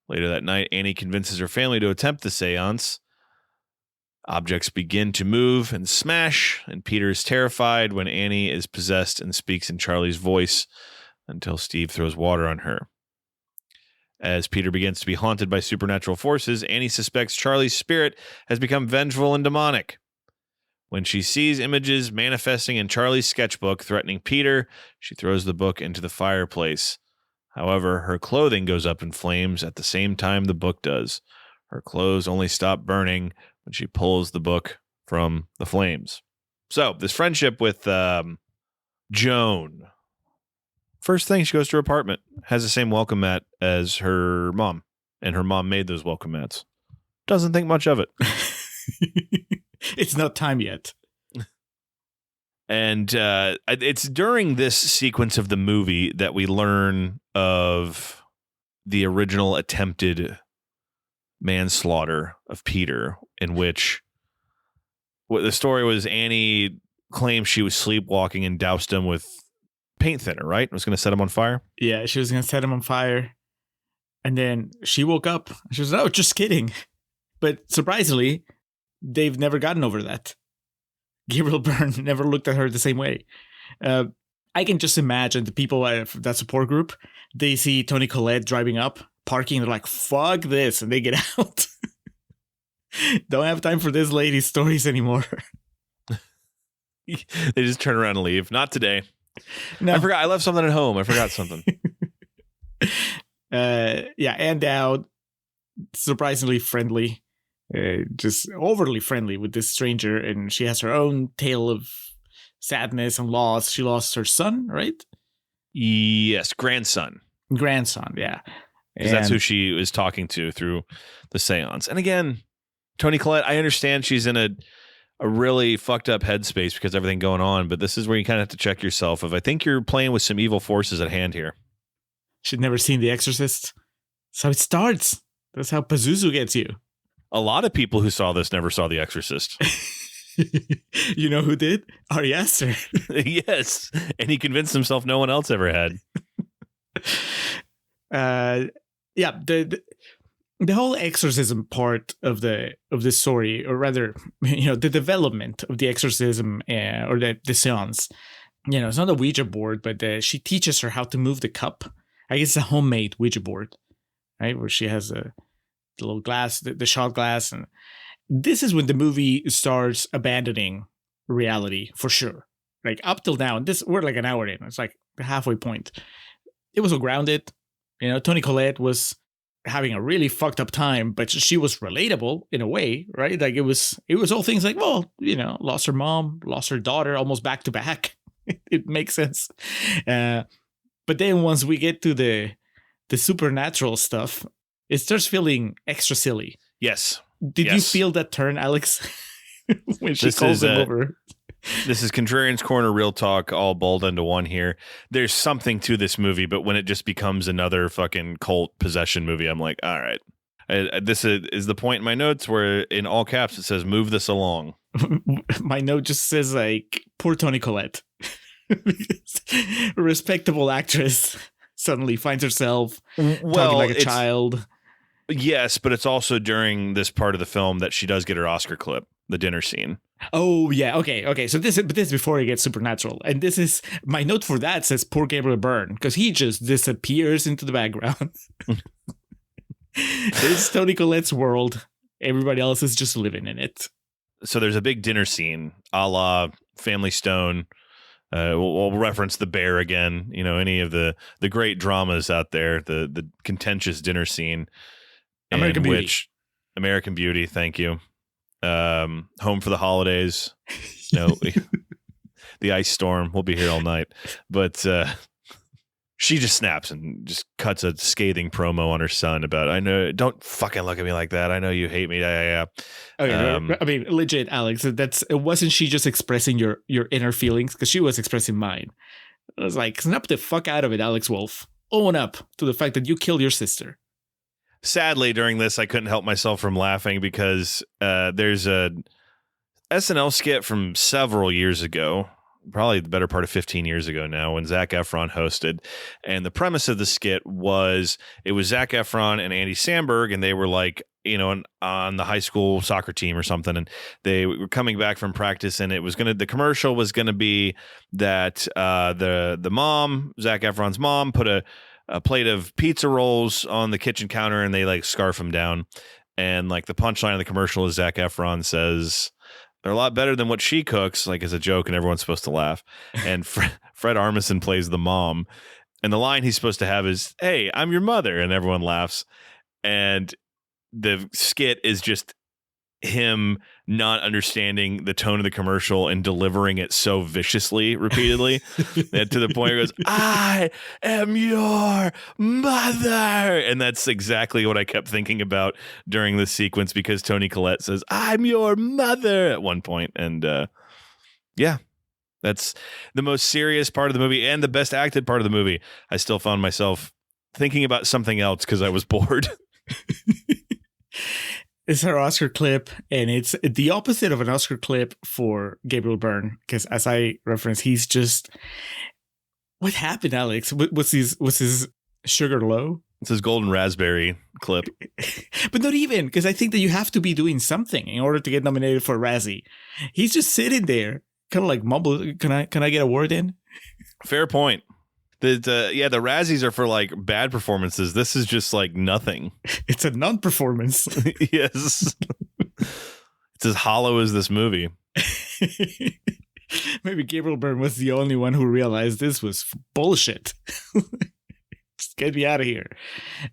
S2: Later that night, Annie convinces her family to attempt the seance. Objects begin to move and smash, and Peter is terrified when Annie is possessed and speaks in Charlie's voice until Steve throws water on her. As Peter begins to be haunted by supernatural forces, Annie suspects Charlie's spirit has become vengeful and demonic. When she sees images manifesting in Charlie's sketchbook threatening Peter, she throws the book into the fireplace. However, her clothing goes up in flames at the same time the book does. Her clothes only stop burning when she pulls the book from the flames. So, this friendship with Joan. First thing, she goes to her apartment, has the same welcome mat as her mom, and her mom made those welcome mats. Doesn't think much of it.
S1: It's not time yet.
S2: And it's during this sequence of the movie that we learn of the original attempted manslaughter of Peter, in which what the story was, Annie claimed she was sleepwalking and doused him with paint thinner, right? Was going to set him on fire.
S1: Yeah, she was going to set him on fire. And then she woke up. She was, oh, just kidding. But surprisingly, they've never gotten over that. Gabriel Byrne never looked at her the same way. I can just imagine the people at that support group, they see Toni Collette driving up, parking, they're like, fuck this, and they get out. Don't have time for this lady's stories anymore.
S2: They just turn around and leave. Not today.
S1: No.
S2: I forgot. I left something at home. I forgot something.
S1: Yeah, Ann Dowd, surprisingly friendly, just overly friendly with this stranger, and she has her own tale of sadness and loss. She lost her son, right?
S2: Yes, grandson,
S1: yeah.
S2: Because that's who she was talking to through the seance. And again, Toni Collette, I understand she's in a really fucked up headspace because of everything going on, but this is where you kind of have to check yourself. If I think you're playing with some evil forces at hand here.
S1: She'd never seen The Exorcist. That's how it starts. That's how Pazuzu gets you.
S2: A lot of people who saw this never saw The Exorcist.
S1: You know who did? Ari Aster.
S2: Yes. And he convinced himself no one else ever had.
S1: yeah, the whole exorcism part of the story, or rather, the development of the exorcism or the seance. It's not a Ouija board, but she teaches her how to move the cup. I guess it's a homemade Ouija board, right? Where she has the little glass, the shot glass. And this is when the movie starts abandoning reality for sure. Like up till now, we're like an hour in. It's like the halfway point. It was all grounded. Toni Collette was having a really fucked up time, but she was relatable in a way, right? Like it was all things like, well, lost her mom, lost her daughter almost back to back. It makes sense. But then once we get to the supernatural stuff, it starts feeling extra silly.
S2: Yes.
S1: Did you feel that turn, Alex? When she calls him over.
S2: This is Contrarians Corner Real Talk, all bold into one here. There's something to this movie, but when it just becomes another fucking cult possession movie, I'm like, all right. This is the point in my notes where in all caps it says, move this along.
S1: My note just says, like, poor Toni Collette. A respectable actress suddenly finds herself talking like a child.
S2: Yes, but it's also during this part of the film that she does get her Oscar clip, the dinner scene.
S1: Oh, yeah. Okay. So this is before it gets supernatural. And this is, my note for that says poor Gabriel Byrne, because he just disappears into the background. It's Toni Collette's world. Everybody else is just living in it.
S2: So there's a big dinner scene, a la Family Stone. We'll reference The Bear again. Any of the great dramas out there. The contentious dinner scene.
S1: American Beauty.
S2: American Beauty. Thank you. Home for the Holidays. The Ice Storm. We'll be here all night. But she just snaps and just cuts a scathing promo on her son about, I know, don't fucking look at me like that. I know you hate me. Yeah.
S1: Okay, I mean, legit, Alex. Wasn't she just expressing your inner feelings? Because she was expressing mine. I was like, snap the fuck out of it, Alex Wolff. Own up to the fact that you killed your sister.
S2: Sadly, during this, I couldn't help myself from laughing because there's a SNL skit from several years ago, probably the better part of 15 years ago now, when Zac Efron hosted. And the premise of the skit was, it was Zac Efron and Andy Samberg, and they were like, on the high school soccer team or something, and they were coming back from practice, and the commercial was gonna be that the mom, Zac Efron's mom, put a plate of pizza rolls on the kitchen counter, and they like scarf them down. And like the punchline of the commercial is Zac Efron says, they're a lot better than what she cooks, like as a joke, and everyone's supposed to laugh. And Fred Armisen plays the mom, and the line he's supposed to have is, "Hey, I'm your mother," and everyone laughs. And the skit is just him not understanding the tone of the commercial and delivering it so viciously repeatedly that to the point where he goes, "I am your mother." And that's exactly what I kept thinking about during this sequence, because Toni Collette says, "I'm your mother" at one point. And yeah, that's the most serious part of the movie and the best acted part of the movie. I still found myself thinking about something else because I was bored.
S1: It's her Oscar clip, and it's the opposite of an Oscar clip for Gabriel Byrne, because as I referenced, he's just, what happened, Alex? What's his sugar low?
S2: It's his golden raspberry clip.
S1: But not even, because I think that you have to be doing something in order to get nominated for a Razzie. He's just sitting there, kind of like mumble. Can I get a word in?
S2: Fair point. The Razzies are for like bad performances. This is just like nothing.
S1: It's a non-performance.
S2: Yes. It's as hollow as this movie.
S1: Maybe Gabriel Byrne was the only one who realized this was bullshit. Just get me out of here.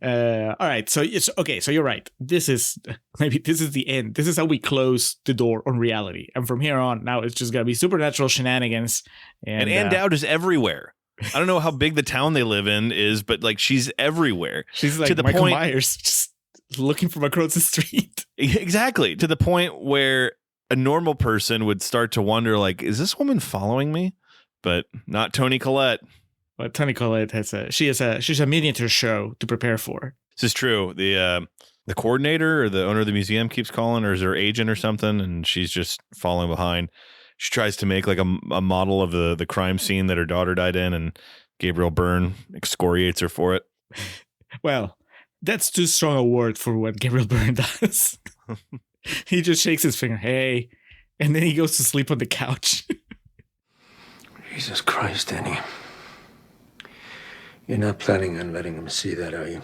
S1: All right. So it's okay. So you're right. This is the end. This is how we close the door on reality. And from here on, now it's just going to be supernatural shenanigans.
S2: And Ann Dowd is everywhere. I don't know how big the town they live in is, but like she's everywhere.
S1: She's like Michael Myers, just looking from across the street.
S2: Exactly. To the point where a normal person would start to wonder, like, is this woman following me? But not Toni Collette.
S1: But Toni Collette she's a miniature show to prepare for.
S2: This is true. The coordinator or the owner of the museum keeps calling, or is her agent or something, and she's just falling behind. She tries to make like a model of the crime scene that her daughter died in, and Gabriel Byrne excoriates her for it.
S1: Well, That's too strong a word for what Gabriel Byrne does. He just shakes his finger, hey, and then he goes to sleep on the couch.
S3: Jesus Christ, Annie. You're not planning on letting him see that, are you?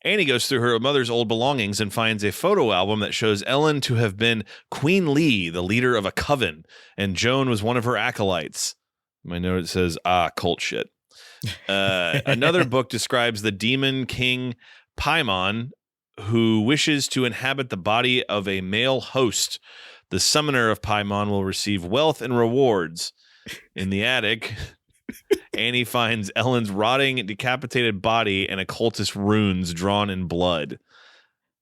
S2: Annie goes through her mother's old belongings and finds a photo album that shows Ellen to have been Queen Lee, the leader of a coven, and Joan was one of her acolytes. My note says, cult shit. Another book describes the demon king Paimon, who wishes to inhabit the body of a male host. The summoner of Paimon will receive wealth and rewards. In the attic, Annie finds Ellen's rotting, decapitated body and occultist runes drawn in blood.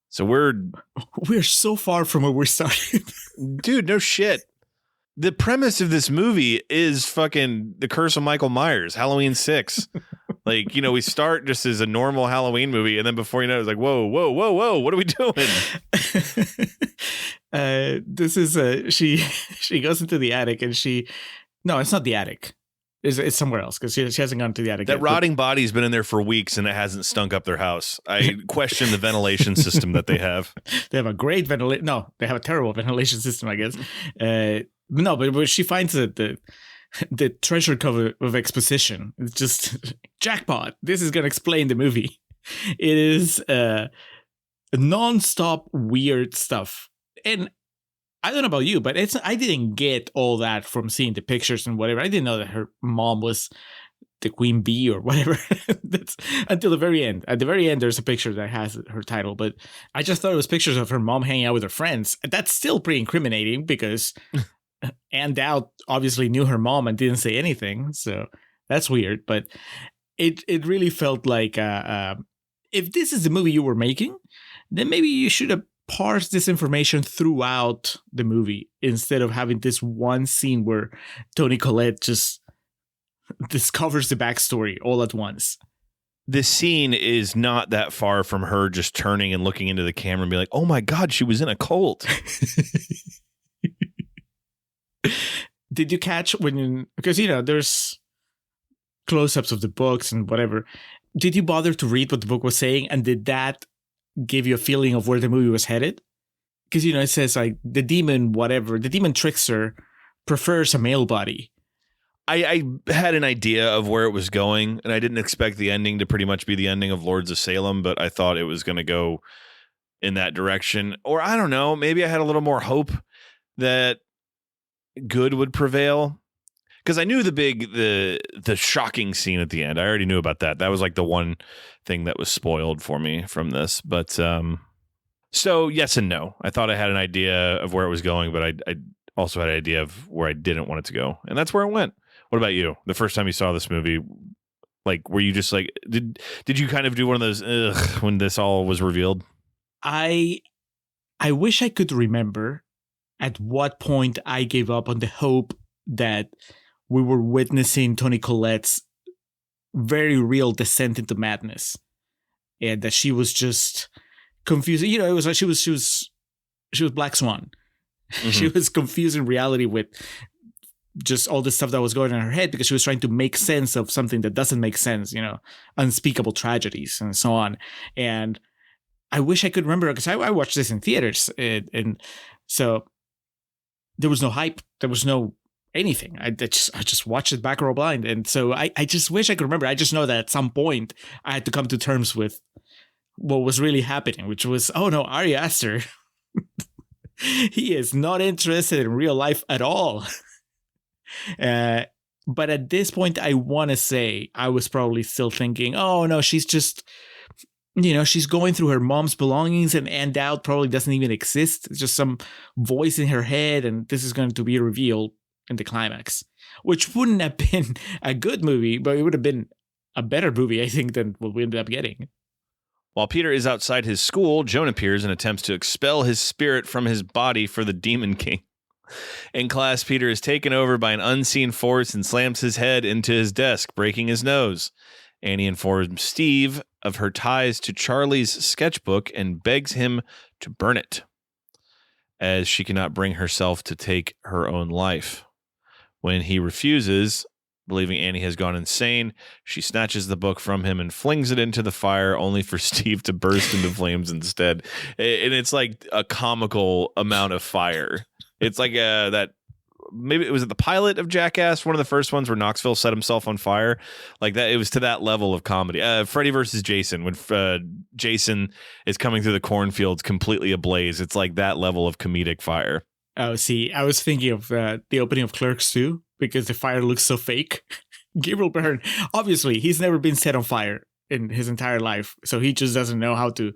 S2: So
S1: we're so far from where we started.
S2: Dude, no shit. The premise of this movie is fucking The Curse of Michael Myers, Halloween 6. Like, we start just as a normal Halloween movie, and then before you know it, it's like, whoa, what are we doing?
S1: This is she goes into the attic and no, it's not the attic. It's somewhere else because she hasn't gone to the attic.
S2: That rotting body's been in there for weeks and it hasn't stunk up their house. I question the ventilation system that they have.
S1: They have a great ventilation. No, they have a terrible ventilation system, I guess. No, but she finds the treasure cover of exposition. It's just jackpot. This is going to explain the movie. It is non-stop weird stuff. And I don't know about you, but I didn't get all that from seeing the pictures and whatever. I didn't know that her mom was the queen bee or whatever. That's until the very end. At the very end, there's a picture that has her title, but I just thought it was pictures of her mom hanging out with her friends. That's still pretty incriminating because Ann Dowd obviously knew her mom and didn't say anything. So that's weird. But it really felt like if this is the movie you were making, then maybe you should have parse this information throughout the movie instead of having this one scene where Toni Collette just discovers the backstory all at once.
S2: This scene is not that far from her just turning and looking into the camera and be like, oh my God, she was in a cult.
S1: Did you catch because there's close-ups of the books and whatever. Did you bother to read what the book was saying? And did that give you a feeling of where the movie was headed? Because, it says like the demon trickster prefers a male body.
S2: I had an idea of where it was going, and I didn't expect the ending to pretty much be the ending of Lords of Salem, but I thought it was going to go in that direction. Or I don't know, maybe I had a little more hope that good would prevail. Because I knew the shocking scene at the end. I already knew about that. That was like the one thing that was spoiled for me from this. But so yes and no. I thought I had an idea of where it was going, but I also had an idea of where I didn't want it to go. And that's where it went. What about you? The first time you saw this movie, like, were you just like, did you kind of do one of those when this all was revealed?
S1: I wish I could remember at what point I gave up on the hope that we were witnessing Toni Collette's very real descent into madness, and that she was just confusing. It was like she was Black Swan. Mm-hmm. She was confusing reality with just all the stuff that was going on in her head because she was trying to make sense of something that doesn't make sense. Unspeakable tragedies and so on. And I wish I could remember because I watched this in theaters, and so there was no hype. There was no anything. I just watched it back row blind. And so I just wish I could remember. I just know that at some point I had to come to terms with what was really happening, which was, oh no, Ari Aster, he is not interested in real life at all. But at this point, I want to say I was probably still thinking, oh no, she's just, she's going through her mom's belongings and Ann Dowd probably doesn't even exist. It's just some voice in her head. And this is going to be revealed in the climax, which wouldn't have been a good movie, but it would have been a better movie, I think, than what we ended up getting.
S2: While Peter is outside his school, Joan appears and attempts to expel his spirit from his body for the Demon King. In class, Peter is taken over by an unseen force and slams his head into his desk, breaking his nose. Annie informs Steve of her ties to Charlie's sketchbook and begs him to burn it, as she cannot bring herself to take her own life. When he refuses, Believing Annie has gone insane, she snatches the book from him and flings it into the fire, only for Steve to burst into flames instead. And it's like a comical amount of fire. It's like that. Maybe it was at the pilot of Jackass, one of the first ones where Knoxville set himself on fire, like that. It was to that level of comedy. Freddy versus Jason, when Jason is coming through the cornfields completely ablaze. It's like that level of comedic fire.
S1: Oh, see, I was thinking of the opening of Clerks 2 because the fire looks so fake. Gabriel Byrne, obviously, he's never been set on fire in his entire life, so he just doesn't know how to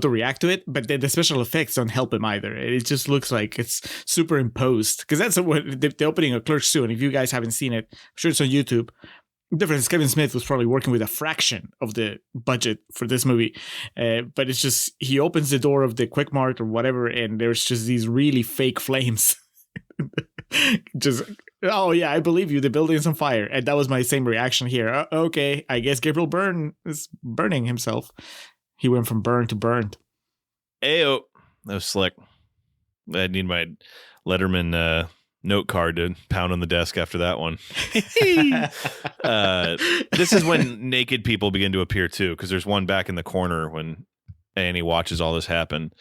S1: react to it. But then the special effects don't help him either. It just looks like it's superimposed, because that's what the opening of Clerks 2. And if you guys haven't seen it, I'm sure it's on YouTube. The difference is Kevin Smith was probably working with a fraction of the budget for this movie, but it's just he opens the door of the Quick Mart or whatever, and there's just these really fake flames. Just, oh yeah, I believe you, the building's on fire. And that was my same reaction here. Okay, I guess Gabriel Byrne is burning himself. He went from burn to burned.
S2: Ayo, that was slick. I need my Letterman note card to pound on the desk after that one. This is when naked people begin to appear too, because there's one back in the corner when Annie watches all this happen.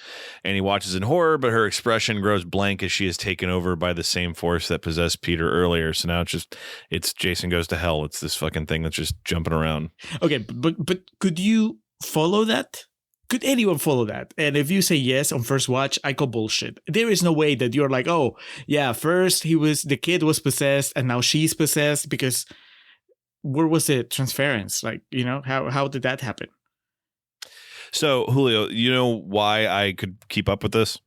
S2: Annie watches in horror, but her expression grows blank as she is taken over by the same force that possessed Peter earlier. So now it's Jason Goes to Hell. It's this fucking thing that's just jumping around.
S1: Okay, but could you follow that? Could anyone follow that? And if you say yes on first watch, I call bullshit. There is no way that you're like, oh yeah, first the kid was possessed and now she's possessed, because where was the transference? Like, how did that happen?
S2: So, Julio, you know why I could keep up with this?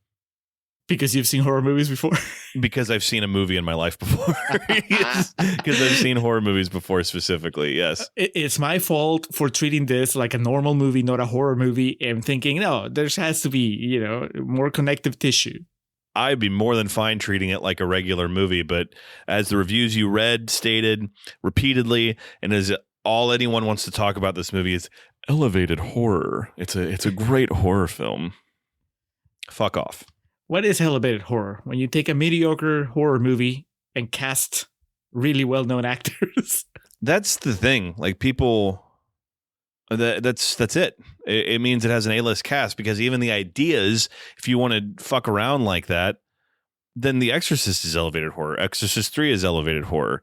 S1: Because you've seen horror movies before?
S2: Because I've seen a movie in my life before. Because I've seen horror movies before specifically, yes.
S1: It's my fault for treating this like a normal movie, not a horror movie, and thinking, no, there has to be, more connective tissue.
S2: I'd be more than fine treating it like a regular movie, but as the reviews you read stated repeatedly, and as all anyone wants to talk about this movie is elevated horror. It's a great horror film. Fuck off.
S1: What is elevated horror? When you take a mediocre horror movie and cast really well-known actors.
S2: That's the thing. Like, people, that's it. It means it has an A-list cast, because even the ideas, if you want to fuck around like that, then The Exorcist is elevated horror. Exorcist 3 is elevated horror.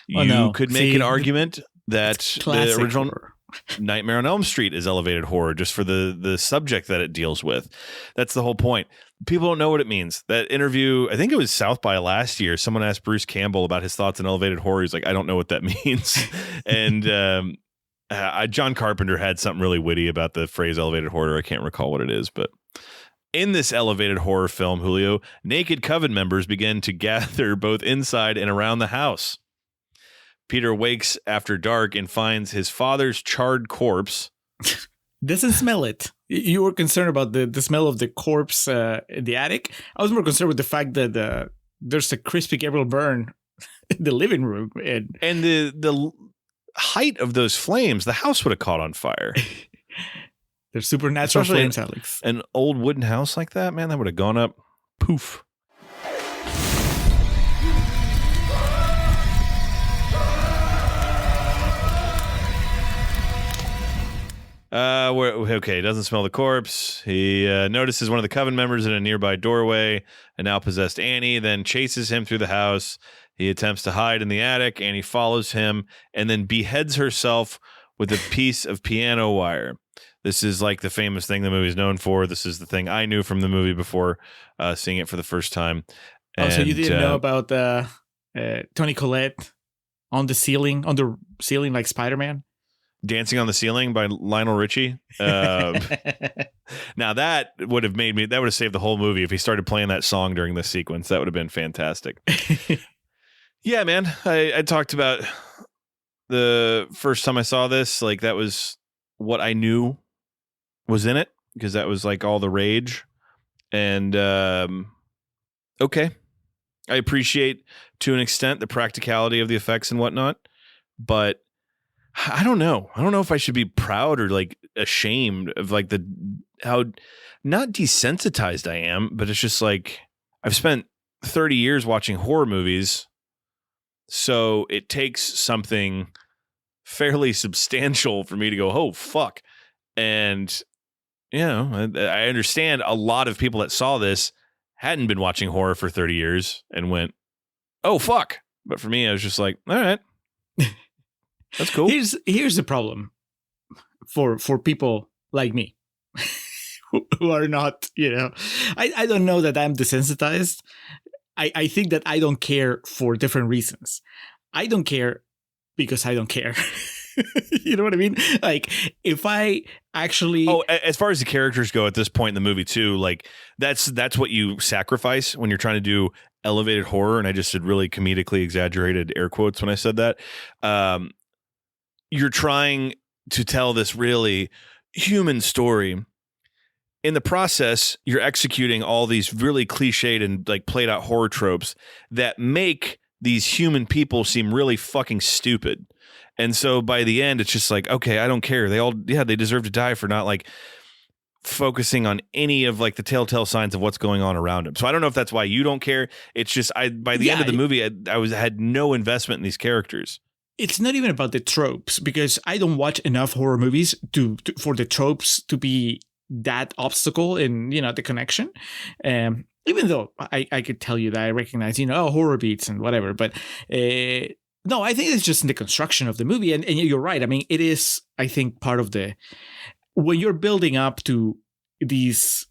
S2: You could make an argument that the original horror. Nightmare on Elm Street is elevated horror just for the subject that it deals with. That's the whole point. People don't know what it means. That interview, I think it was South by last year, someone asked Bruce Campbell about his thoughts on elevated horror. He's like, I don't know what that means. And John Carpenter had something really witty about the phrase elevated horror. I can't recall what it is, but in this elevated horror film, Julio, naked coven members begin to gather both inside and around the house. Peter wakes after dark and finds his father's charred corpse.
S1: Doesn't smell it. You were concerned about the smell of the corpse in the attic. I was more concerned with the fact that there's a crispy Gabriel Byrne in the living room.
S2: And the height of those flames, the house would have caught on fire.
S1: They're supernatural
S2: especially
S1: flames, Alex.
S2: An old wooden house like that, man, that would have gone up. Poof. Okay, doesn't smell the corpse. He notices one of the coven members in a nearby doorway, a now possessed Annie, then chases him through the house. He attempts to hide in the attic. Annie follows him and then beheads herself with a piece of piano wire. This is like the famous thing the movie's known for. This is the thing I knew from the movie before seeing it for the first time. And,
S1: so you didn't know about Toni Collette on the ceiling like Spider-Man?
S2: Dancing on the Ceiling by Lionel Richie. Now that would have saved the whole movie if he started playing that song during this sequence. That would have been fantastic. Yeah, man. I talked about the first time I saw this, like that was what I knew was in it, because that was like all the rage. And okay. I appreciate to an extent the practicality of the effects and whatnot, but I don't know. I don't know if I should be proud or like ashamed of like how not desensitized I am, but it's just like I've spent 30 years watching horror movies So it takes something fairly substantial for me to go, oh, fuck. And, you know, I understand a lot of people that saw this hadn't been watching horror for 30 years and went, oh, fuck. But for me, I was just like, all right, that's cool.
S1: Here's the problem for people like me who are not, you know, I don't know that I'm desensitized. I think that I don't care for different reasons. I don't care because I don't care. You know what I mean? Like, if I actually...
S2: Oh, as far as the characters go at this point in the movie, too, like, that's what you sacrifice when you're trying to do elevated horror, and I just did really comedically exaggerated air quotes when I said that. You're trying to tell this really human story. In the process, you're executing all these really cliched and like played out horror tropes that make these human people seem really fucking stupid. And so by the end, it's just like, okay, I don't care. They deserve to die for not like focusing on any of like the telltale signs of what's going on around them. So I don't know if that's why you don't care. It's just by the end of the movie, I had no investment in these characters.
S1: It's not even about the tropes, because I don't watch enough horror movies for the tropes to be that obstacle in, you know, the connection. Even though I could tell you that I recognize, you know, horror beats and whatever, but no, I think it's just in the construction of the movie. And you're right. I mean, it is, I think, part of when you're building up to these,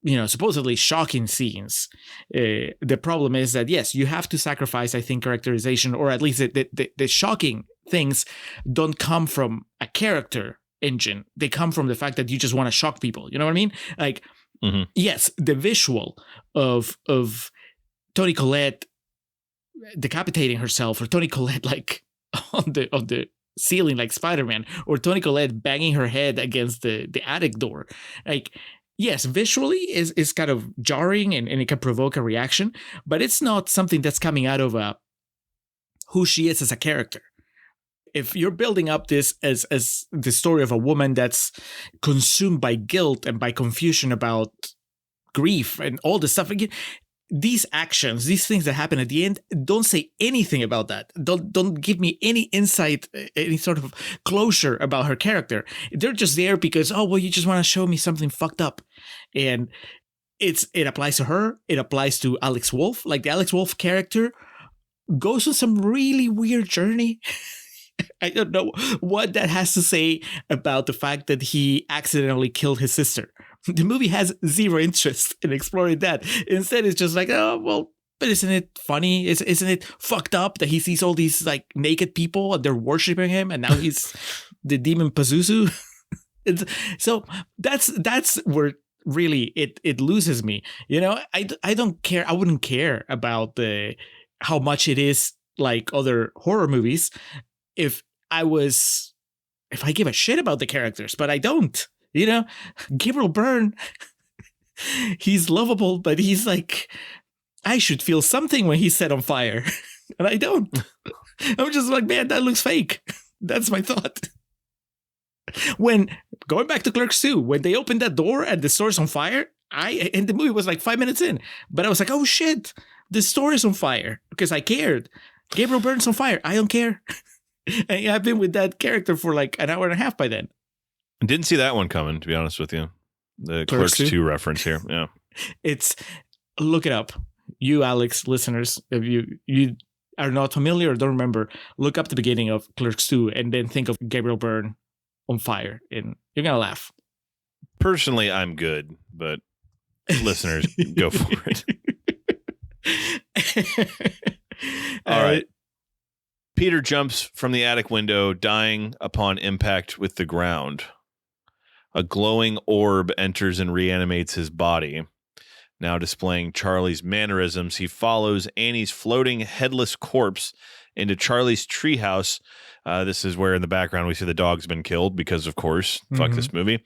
S1: you know, supposedly shocking scenes, the problem is that, yes, you have to sacrifice, I think, characterization, or at least the shocking things don't come from a character engine. They come from the fact that you just want to shock people. You know what I mean? Like, yes, the visual of Toni Collette decapitating herself, or Toni Collette like on the ceiling like Spider-Man, or Toni Collette banging her head against the attic door. Like, yes, visually is kind of jarring and it can provoke a reaction, but it's not something that's coming out of who she is as a character. If you're building up this as the story of a woman that's consumed by guilt and by confusion about grief and all this stuff, again, these actions, these things that happen at the end, don't say anything about that. Don't give me any insight, any sort of closure about her character. They're just there because, oh, well, you just want to show me something fucked up. And it applies to her. It applies to Alex Wolff. Like, the Alex Wolff character goes on some really weird journey. I don't know what that has to say about the fact that he accidentally killed his sister. The movie has zero interest in exploring that. Instead, it's just like, oh, well, but isn't it funny? Isn't it fucked up that he sees all these like naked people and they're worshiping him, and now he's the demon Pazuzu? So that's where really it loses me. You know, I don't care. I wouldn't care about how much it is like other horror movies if I give a shit about the characters, but I don't. You know, Gabriel Byrne, he's lovable, but he's like, I should feel something when he's set on fire. And I don't. I'm just like, man, that looks fake. That's my thought. When, going back to Clerks 2, when they opened that door and the store's on fire, and the movie was like 5 minutes in, but I was like, oh shit, the store is on fire, because I cared. Gabriel Byrne's on fire. I don't care. And I've been with that character for like an hour and a half by then.
S2: Didn't see that one coming, to be honest with you. The Clerks 2 reference here. Yeah.
S1: Look it up. You, Alex, listeners, if you are not familiar or don't remember, look up the beginning of Clerks 2 and then think of Gabriel Byrne on fire, and you're going to laugh.
S2: Personally, I'm good, but listeners, go for it. All right. Peter jumps from the attic window, dying upon impact with the ground. A glowing orb enters and reanimates his body. Now displaying Charlie's mannerisms, he follows Annie's floating headless corpse into Charlie's treehouse. This is where in the background we see the dog's been killed because, of course, fuck this movie,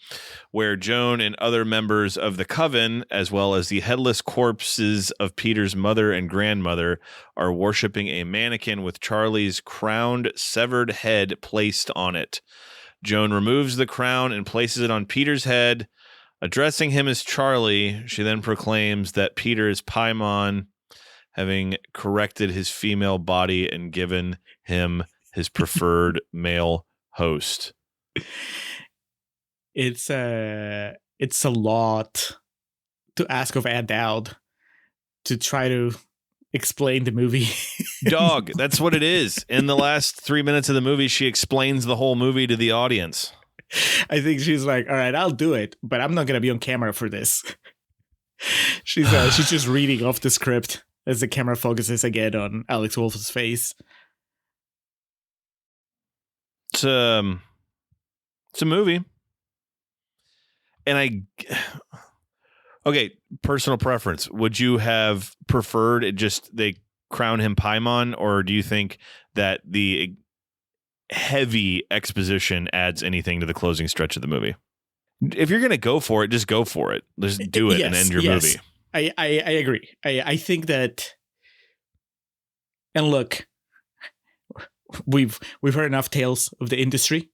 S2: where Joan and other members of the coven, as well as the headless corpses of Peter's mother and grandmother, are worshiping a mannequin with Charlie's crowned, severed head placed on it. Joan removes the crown and places it on Peter's head. Addressing him as Charlie, she then proclaims that Peter is Paimon, having corrected his female body and given him his preferred male host.
S1: It's a lot to ask of Ann Dowd to try to explain the movie.
S2: Dog, that's what it is. In the last 3 minutes of the movie, she explains the whole movie to the audience.
S1: I think she's like, all right, I'll do it, but I'm not going to be on camera for this. She's just reading off the script as the camera focuses again on Alex Wolff's face.
S2: It's a movie. And okay, personal preference. Would you have preferred it just they crown him Paimon, or do you think that the heavy exposition adds anything to the closing stretch of the movie? If you're going to go for it, just go for it. Just do it and end your movie.
S1: I agree. I think that, and look, we've heard enough tales of the industry.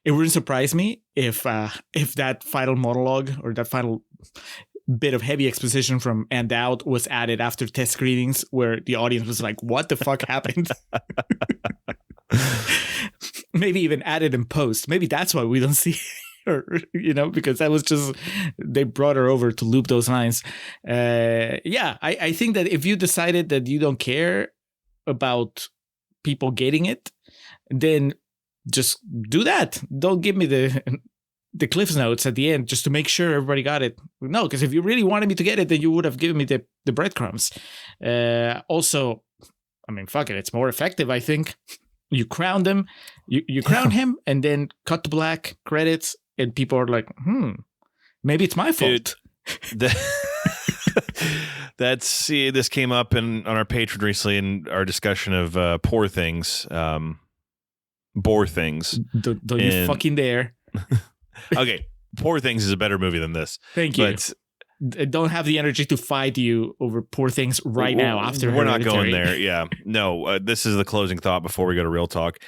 S1: It wouldn't surprise me if that final monologue or that final bit of heavy exposition from Ann Dowd was added after test screenings, where the audience was like, "What the fuck happened?" Maybe even added in post. Maybe that's why we don't see her, because that was just, they brought her over to loop those lines. I think that if you decided that you don't care about people getting it, then just do that. Don't give me the Cliff's Notes at the end just to make sure everybody got it. No, because if you really wanted me to get it, then you would have given me the breadcrumbs. Also, I mean, fuck it, it's more effective, I think. You crown them, you crown him, and then cut to black, credits, and people are like, maybe it's my fault.
S2: Dude, this came up on our Patreon recently in our discussion of Poor Things. Bore Things.
S1: Don't you fucking dare.
S2: Okay, Poor Things is a better movie than this.
S1: Thank you. But I don't have the energy to fight you over Poor Things right now after
S2: we're not
S1: Hereditary.
S2: going there. Yeah. No, this is the closing thought before we go to real talk.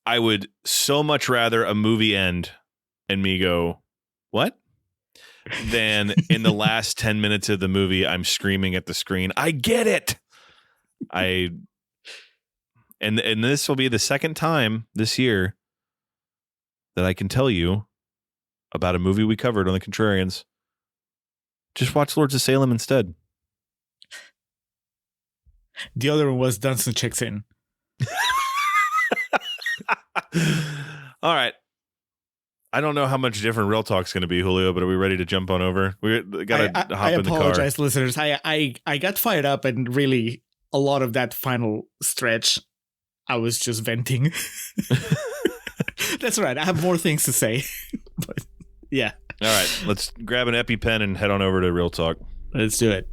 S2: I would so much rather a movie end and me go, what? Than in the last 10 minutes of the movie, I'm screaming at the screen, I get it. And this will be the second time this year that I can tell you about a movie we covered on the Contrarians. Just watch Lords of Salem instead.
S1: The other one was Dunstan Checks In.
S2: All right. I don't know how much different Real Talk's going to be, Julio, but are we ready to jump on over? We got to hop in the car. I
S1: apologize, listeners. I got fired up, and really a lot of that final stretch, I was just venting. That's right. I have more things to say. But yeah.
S2: All right. Let's grab an EpiPen and head on over to Real Talk.
S1: Let's do it.